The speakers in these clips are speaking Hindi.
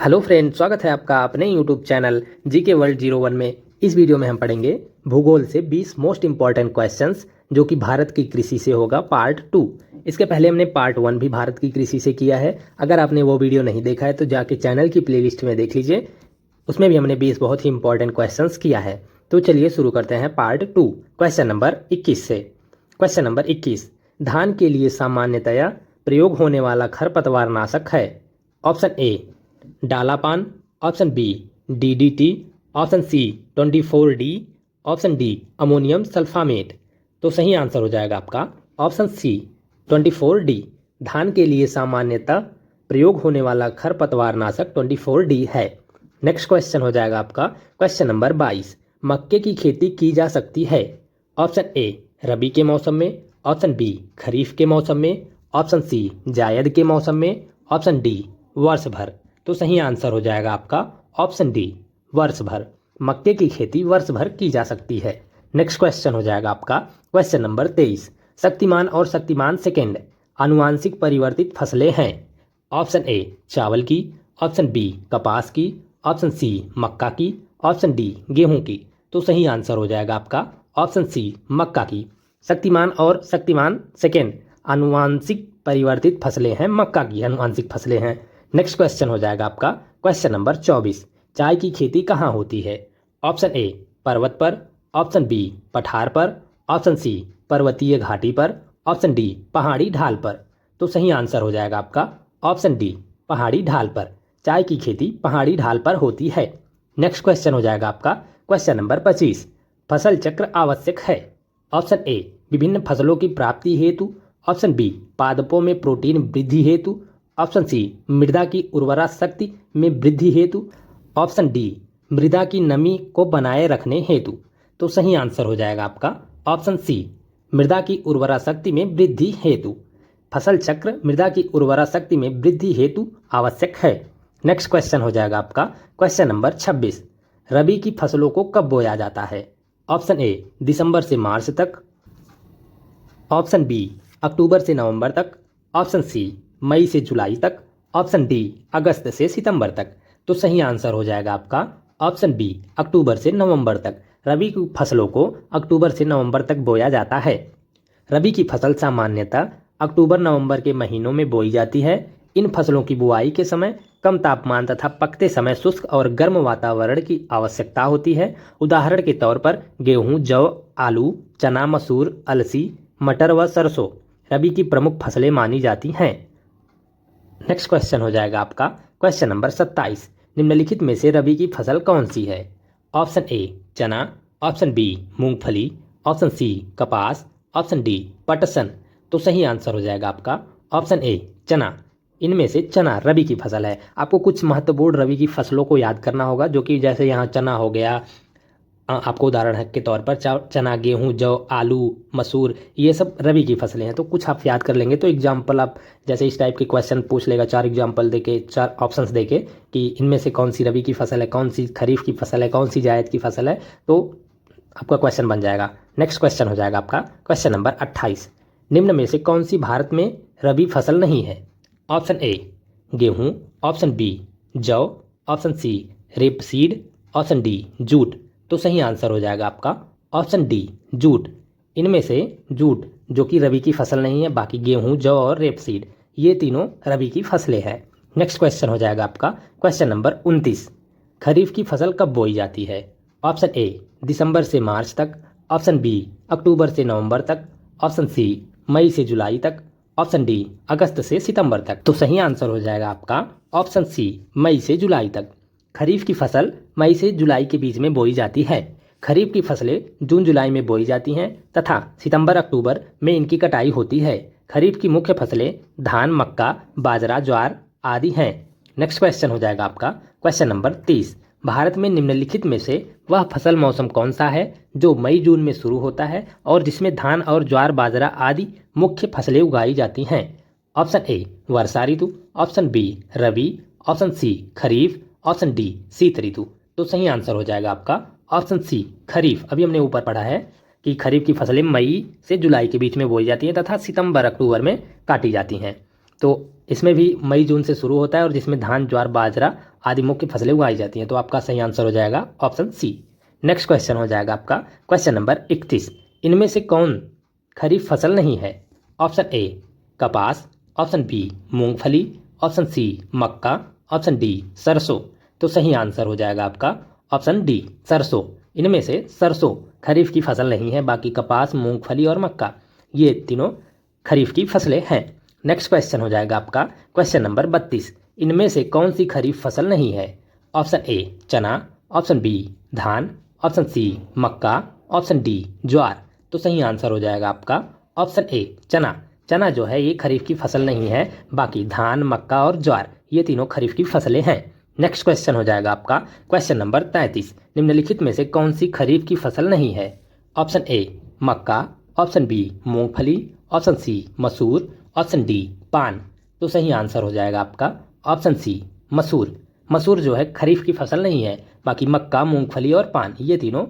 हेलो फ्रेंड, स्वागत है आपका अपने यूट्यूब चैनल जीके वर्ल्ड 01 में। इस वीडियो में हम पढ़ेंगे भूगोल से 20 मोस्ट इंपॉर्टेंट क्वेश्चंस जो कि भारत की कृषि से होगा पार्ट 2। इसके पहले हमने पार्ट 1 भी भारत की कृषि से किया है। अगर आपने वो वीडियो नहीं देखा है तो जाके चैनल की प्लेलिस्ट में देख लीजिए, उसमें भी हमने 20 बहुत ही इंपॉर्टेंट क्वेश्चंस किया है। तो चलिए शुरू करते हैं पार्ट 2 क्वेश्चन नंबर 21 से। क्वेश्चन नंबर 21, धान के लिए सामान्यतया प्रयोग होने वाला खरपतवार नाशक है। ऑप्शन ए डालापान, option B DDT, option C 24D, option D ammonium sulphamate. तो सही आंसर हो जाएगा आपका ऑप्शन सी 24D। धान के लिए सामान्यतः प्रयोग होने वाला खरपतवार नाशक 24D है। नेक्स्ट क्वेश्चन हो जाएगा आपका क्वेश्चन नंबर 22, मक्के की खेती की जा सकती है। ऑप्शन ए रबी के मौसम में, ऑप्शन बी खरीफ के मौसम में, ऑप्शन सी जायद के मौसम में, ऑप्शन डी वर्ष भर। तो सही आंसर हो जाएगा आपका ऑप्शन डी वर्ष भर। मक्के की खेती वर्ष भर की जा सकती है। नेक्स्ट क्वेश्चन हो जाएगा आपका क्वेश्चन नंबर 23, शक्तिमान और शक्तिमान सेकेंड आनुवांशिक परिवर्तित फसलें हैं। ऑप्शन ए चावल की, ऑप्शन बी कपास की, ऑप्शन सी मक्का की, ऑप्शन डी गेहूं की। तो सही आंसर हो जाएगा आपका ऑप्शन सी मक्का की। शक्तिमान और शक्तिमान सेकेंड आनुवांशिक परिवर्तित फसलें हैं, मक्का की आनुवांशिक फसलें हैं। नेक्स्ट क्वेश्चन हो जाएगा आपका क्वेश्चन नंबर 24, चाय की खेती कहाँ होती है। ऑप्शन ए पर्वत पर, ऑप्शन बी पठार पर, ऑप्शन सी पर्वतीय घाटी पर, ऑप्शन डी पहाड़ी ढाल पर। तो सही आंसर हो जाएगा आपका ऑप्शन डी पहाड़ी ढाल पर। चाय की खेती पहाड़ी ढाल पर होती है। नेक्स्ट क्वेश्चन हो जाएगा आपका क्वेश्चन नंबर 25, फसल चक्र आवश्यक है। ऑप्शन ए विभिन्न फसलों की प्राप्ति हेतु, ऑप्शन बी पादपों में प्रोटीन वृद्धि हेतु, ऑप्शन सी मृदा की उर्वरा शक्ति में वृद्धि हेतु, ऑप्शन डी मृदा की नमी को बनाए रखने हेतु। तो सही आंसर हो जाएगा आपका ऑप्शन सी मृदा की उर्वरा शक्ति में वृद्धि हेतु। फसल चक्र मृदा की उर्वरा शक्ति में वृद्धि हेतु आवश्यक है। नेक्स्ट क्वेश्चन हो जाएगा आपका क्वेश्चन नंबर 26, रबी की फसलों को कब बोया जाता है। ऑप्शन ए दिसंबर से मार्च तक, ऑप्शन बी अक्टूबर से नवंबर तक, ऑप्शन सी मई से जुलाई तक, ऑप्शन डी अगस्त से सितंबर तक। तो सही आंसर हो जाएगा आपका ऑप्शन बी अक्टूबर से नवंबर तक। रबी की फसलों को अक्टूबर से नवंबर तक बोया जाता है। रबी की फसल सामान्यतः अक्टूबर नवंबर के महीनों में बोई जाती है। इन फसलों की बुआई के समय कम तापमान तथा पकते समय शुष्क और गर्म वातावरण की आवश्यकता होती है। उदाहरण के तौर पर गेहूं, जौ, आलू, चना, मसूर, अलसी, मटर व सरसों रबी की प्रमुख फसलें मानी जाती हैं। नेक्स्ट क्वेश्चन हो जाएगा आपका क्वेश्चन नंबर 27, निम्नलिखित में से रबी की फसल कौन सी है। ऑप्शन ए चना, ऑप्शन बी मूंगफली, ऑप्शन सी कपास, ऑप्शन डी पटसन। तो सही आंसर हो जाएगा आपका ऑप्शन ए चना। इनमें से चना रबी की फसल है। आपको कुछ महत्वपूर्ण रबी की फसलों को याद करना होगा, जो कि जैसे यहाँ चना हो गया, आपको उदाहरण के तौर पर चना, गेहूं, जौ, आलू, मसूर, ये सब रबी की फसलें हैं। तो कुछ आप याद कर लेंगे तो एग्जाम्पल आप जैसे इस टाइप के क्वेश्चन पूछ लेगा, 4 एग्जाम्पल देके, 4 ऑप्शंस देके कि इनमें से कौन सी रबी की फसल है, कौन सी खरीफ की फसल है, कौन सी जायद की फसल है, तो आपका क्वेश्चन बन जाएगा। नेक्स्ट क्वेश्चन हो जाएगा आपका क्वेश्चन नंबर 28, निम्न में से कौन सी भारत में रबी फसल नहीं है। ऑप्शन ए गेहूँ, ऑप्शन बी जौ, option C rapeseed, option D jute. तो सही आंसर हो जाएगा आपका ऑप्शन डी जूट। इनमें से जूट जो कि रबी की फसल नहीं है, बाकी गेहूं, जौ और रेपसीड ये तीनों रबी की फसलें हैं। नेक्स्ट क्वेश्चन हो जाएगा आपका क्वेश्चन नंबर 29, खरीफ की फसल कब बोई जाती है। ऑप्शन ए दिसंबर से मार्च तक, ऑप्शन बी अक्टूबर से नवंबर तक, ऑप्शन सी मई से जुलाई तक, ऑप्शन डी अगस्त से सितंबर तक। तो सही आंसर हो जाएगा आपका ऑप्शन सी मई से जुलाई तक। खरीफ की फसल मई से जुलाई के बीच में बोई जाती है। खरीफ की फसलें जून जुलाई में बोई जाती हैं तथा सितंबर अक्टूबर में इनकी कटाई होती है। खरीफ की मुख्य फसलें धान, मक्का, बाजरा, ज्वार आदि हैं। नेक्स्ट क्वेश्चन हो जाएगा आपका क्वेश्चन नंबर 30, भारत में निम्नलिखित में से वह फसल मौसम कौन सा है जो मई जून में शुरू होता है और जिसमें धान और ज्वार, बाजरा आदि मुख्य फसलें उगाई जाती हैं। ऑप्शन ए वर्षा ऋतु, option B rabi, option C kharif, option D शीत ऋतु। तो सही आंसर हो जाएगा आपका ऑप्शन सी खरीफ। अभी हमने ऊपर पढ़ा है कि खरीफ की फसलें मई से जुलाई के बीच में बोई जाती हैं तथा सितंबर अक्टूबर में काटी जाती हैं। तो इसमें भी मई जून से शुरू होता है और जिसमें धान, ज्वार, बाजरा आदि मुख्य फसलें उगाई जाती हैं। तो आपका सही आंसर हो जाएगा ऑप्शन सी। नेक्स्ट क्वेश्चन हो जाएगा आपका क्वेश्चन नंबर 31। इनमें से कौन खरीफ फसल नहीं है? ऑप्शन ए कपास, ऑप्शन बी मूंगफली, ऑप्शन सी मक्का, ऑप्शन डी सरसों। तो सही आंसर हो जाएगा आपका ऑप्शन डी सरसों। इनमें से सरसों खरीफ की फसल नहीं है, बाकी कपास, मूंगफली और मक्का ये तीनों खरीफ की फसलें हैं। नेक्स्ट क्वेश्चन हो जाएगा आपका क्वेश्चन नंबर 32। इनमें से कौन सी खरीफ फसल नहीं है? ऑप्शन ए चना, ऑप्शन बी धान, ऑप्शन सी मक्का, ऑप्शन डी ज्वार। तो सही आंसर हो जाएगा आपका ऑप्शन ए चना। चना जो है ये खरीफ की फसल नहीं है, बाकी धान, मक्का और ज्वार ये तीनों खरीफ की फसलें हैं। नेक्स्ट क्वेश्चन हो जाएगा आपका क्वेश्चन नंबर 33। निम्नलिखित में से कौन सी खरीफ की फसल नहीं है? ऑप्शन ए मक्का, ऑप्शन बी मूंगफली, ऑप्शन सी मसूर, ऑप्शन डी पान। तो सही आंसर हो जाएगा आपका ऑप्शन सी मसूर। मसूर जो है खरीफ की फसल नहीं है, बाकी मक्का, मूंगफली और पान ये तीनों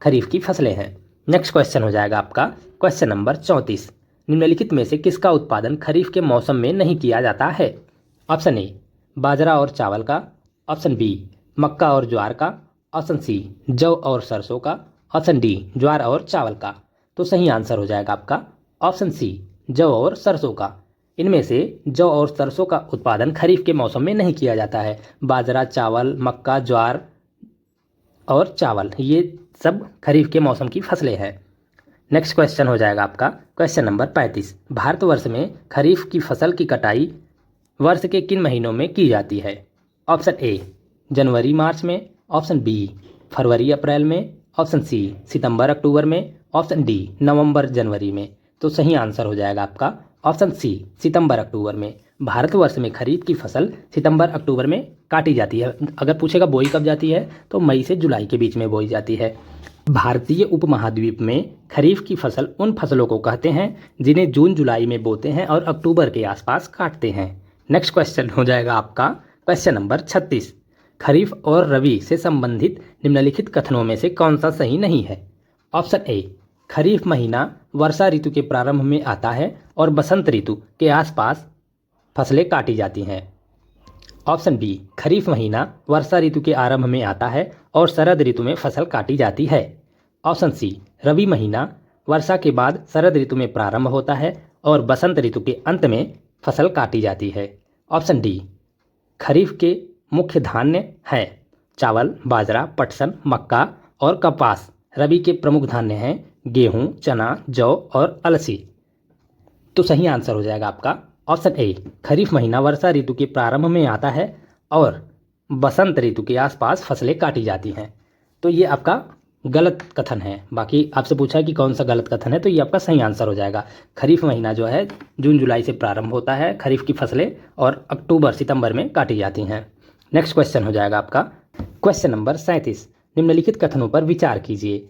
खरीफ की फसलें हैं। नेक्स्ट क्वेश्चन हो जाएगा आपका क्वेश्चन नंबर 34। निम्नलिखित में से किसका उत्पादन खरीफ के मौसम में नहीं किया जाता है? ऑप्शन ए बाजरा और चावल का, ऑप्शन बी मक्का और ज्वार का, ऑप्शन सी जौ और सरसों का, ऑप्शन डी ज्वार और चावल का। तो सही आंसर हो जाएगा आपका ऑप्शन सी जौ और सरसों का। इनमें से जौ और सरसों का उत्पादन खरीफ के मौसम में नहीं किया जाता है। बाजरा, चावल, मक्का, ज्वार और चावल ये सब खरीफ के मौसम की फसलें हैं। नेक्स्ट क्वेश्चन हो जाएगा आपका क्वेश्चन नंबर 35। भारतवर्ष में खरीफ की फसल की कटाई वर्ष के किन महीनों में की जाती है? ऑप्शन ए जनवरी मार्च में, ऑप्शन बी फरवरी अप्रैल में, ऑप्शन सी सितंबर अक्टूबर में, ऑप्शन डी नवंबर जनवरी में। तो सही आंसर हो जाएगा आपका ऑप्शन सी सितंबर अक्टूबर में। भारतवर्ष में खरीफ की फसल सितंबर अक्टूबर में काटी जाती है। अगर पूछेगा बोई कब जाती है तो मई से जुलाई के बीच में बोई जाती है। भारतीय उपमहाद्वीप में खरीफ की फसल उन फसलों को कहते हैं जिन्हें जून जुलाई में बोते हैं और अक्टूबर के आसपास काटते हैं। नेक्स्ट क्वेश्चन हो जाएगा आपका क्वेश्चन नंबर 36। खरीफ और रबी से संबंधित निम्नलिखित कथनों में से कौन सा सही नहीं है? ऑप्शन ए खरीफ महीना वर्षा ऋतु के प्रारंभ में आता है और बसंत ऋतु के आसपास फसलें काटी जाती हैं। ऑप्शन बी खरीफ महीना वर्षा ऋतु के आरंभ में आता है और शरद ऋतु में फसल काटी जाती है। ऑप्शन सी रबी महीना वर्षा के बाद शरद ऋतु में प्रारंभ होता है और बसंत ऋतु के अंत में फसल काटी जाती है। ऑप्शन डी खरीफ के मुख्य धान्य हैं चावल, बाजरा, पटसन, मक्का और कपास। रबी के प्रमुख धान्य हैं गेहूं, चना, जौ और अलसी। तो सही आंसर हो जाएगा आपका ऑप्शन ए खरीफ महीना वर्षा ऋतु के प्रारंभ में आता है और बसंत ऋतु के आसपास फसलें काटी जाती हैं। तो ये आपका गलत कथन है। बाकी आपसे पूछा है कि कौन सा गलत कथन है, तो ये आपका सही आंसर हो जाएगा। खरीफ महीना जो है जून जुलाई से प्रारंभ होता है खरीफ की फसलें और अक्टूबर सितंबर में काटी जाती हैं। नेक्स्ट क्वेश्चन हो जाएगा आपका क्वेश्चन नंबर 37। निम्नलिखित कथनों पर विचार कीजिए।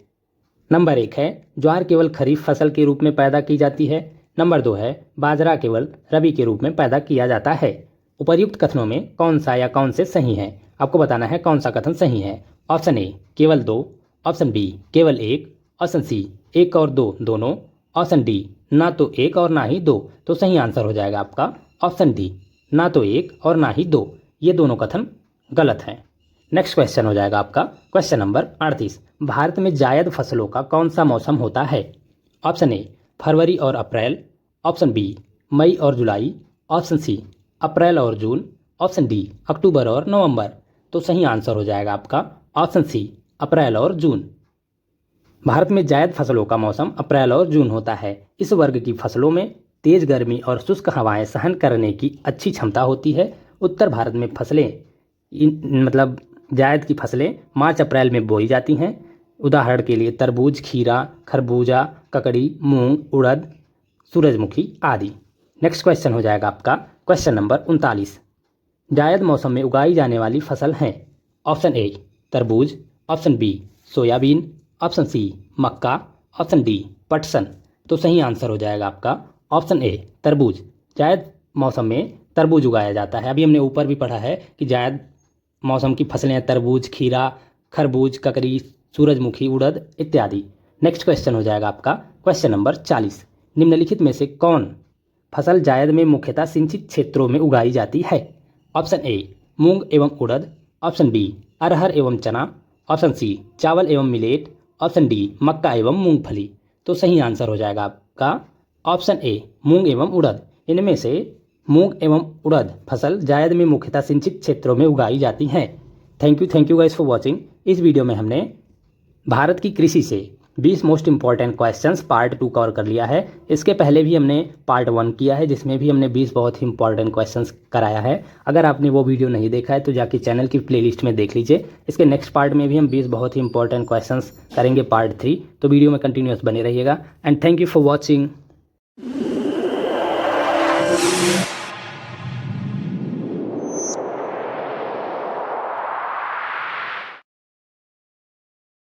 नंबर 1 है ज्वार केवल खरीफ फसल के रूप में पैदा की जाती है। नंबर 2 है बाजरा केवल रबी के रूप में पैदा किया जाता है। उपर्युक्त कथनों में कौन सा या कौन से सही है? आपको बताना है कौन सा कथन सही है। ऑप्शन ए केवल 2, ऑप्शन बी केवल 1, ऑप्शन सी 1 और 2 दोनों, ऑप्शन डी ना तो 1 और ना ही 2। तो सही आंसर हो जाएगा आपका ऑप्शन डी ना तो 1 और ना ही 2। ये दोनों कथन गलत हैं। नेक्स्ट क्वेश्चन हो जाएगा आपका क्वेश्चन नंबर 38। भारत में जायद फसलों का कौन सा मौसम होता है? ऑप्शन ए फरवरी और अप्रैल, ऑप्शन बी मई और जुलाई, ऑप्शन सी अप्रैल और जून, ऑप्शन डी अक्टूबर और नवंबर। तो सही आंसर हो जाएगा आपका ऑप्शन सी अप्रैल और जून। भारत में जायद फसलों का मौसम अप्रैल और जून होता है। इस वर्ग की फसलों में तेज गर्मी और शुष्क हवाएं सहन करने की अच्छी क्षमता होती है। उत्तर भारत में फसलें जायद की फसलें मार्च अप्रैल में बोई जाती हैं। उदाहरण के लिए तरबूज, खीरा, खरबूजा, ककड़ी, मूंग, उड़द, सूरजमुखी आदि। नेक्स्ट क्वेश्चन हो जाएगा आपका क्वेश्चन नंबर 39। जायद मौसम में उगाई जाने वाली फसल हैं। ऑप्शन ए तरबूज, option B soybean, option C मक्का, ऑप्शन डी पटसन। तो सही आंसर हो जाएगा आपका ऑप्शन ए तरबूज। जायद मौसम में तरबूज उगाया जाता है। अभी हमने ऊपर भी पढ़ा है कि जायद मौसम की फसलें हैं तरबूज, खीरा, खरबूज, ककड़ी, सूरजमुखी, उड़द इत्यादि। नेक्स्ट क्वेश्चन हो जाएगा आपका क्वेश्चन नंबर 40। निम्नलिखित में से कौन फसल जायद में मुख्यतः सिंचित क्षेत्रों में उगाई जाती है? ऑप्शन ए मूंग एवं उड़द, ऑप्शन बी अरहर एवं चना, ऑप्शन सी चावल एवं मिलेट, ऑप्शन डी मक्का एवं मूंगफली। तो सही आंसर हो जाएगा आपका ऑप्शन ए मूंग एवं उड़द। इनमें से मूंग एवं उड़द फसल जायद में मुख्यतः सिंचित क्षेत्रों में उगाई जाती हैं। Thank you guys for watching. इस वीडियो में हमने भारत की कृषि से 20 most important questions part 2 cover कर लिया है। इसके पहले भी हमने पार्ट 1 किया है जिसमें भी हमने 20 बहुत ही इंपॉर्टेंट क्वेश्चंस कराया है। अगर आपने वो वीडियो नहीं देखा है तो जाके चैनल की प्लेलिस्ट में देख लीजिए। इसके नेक्स्ट पार्ट में भी हम 20 बहुत ही इंपॉर्टेंट क्वेश्चंस करेंगे पार्ट 3। तो वीडियो में कंटिन्यूअस बने रहिएगा and thank you for watching.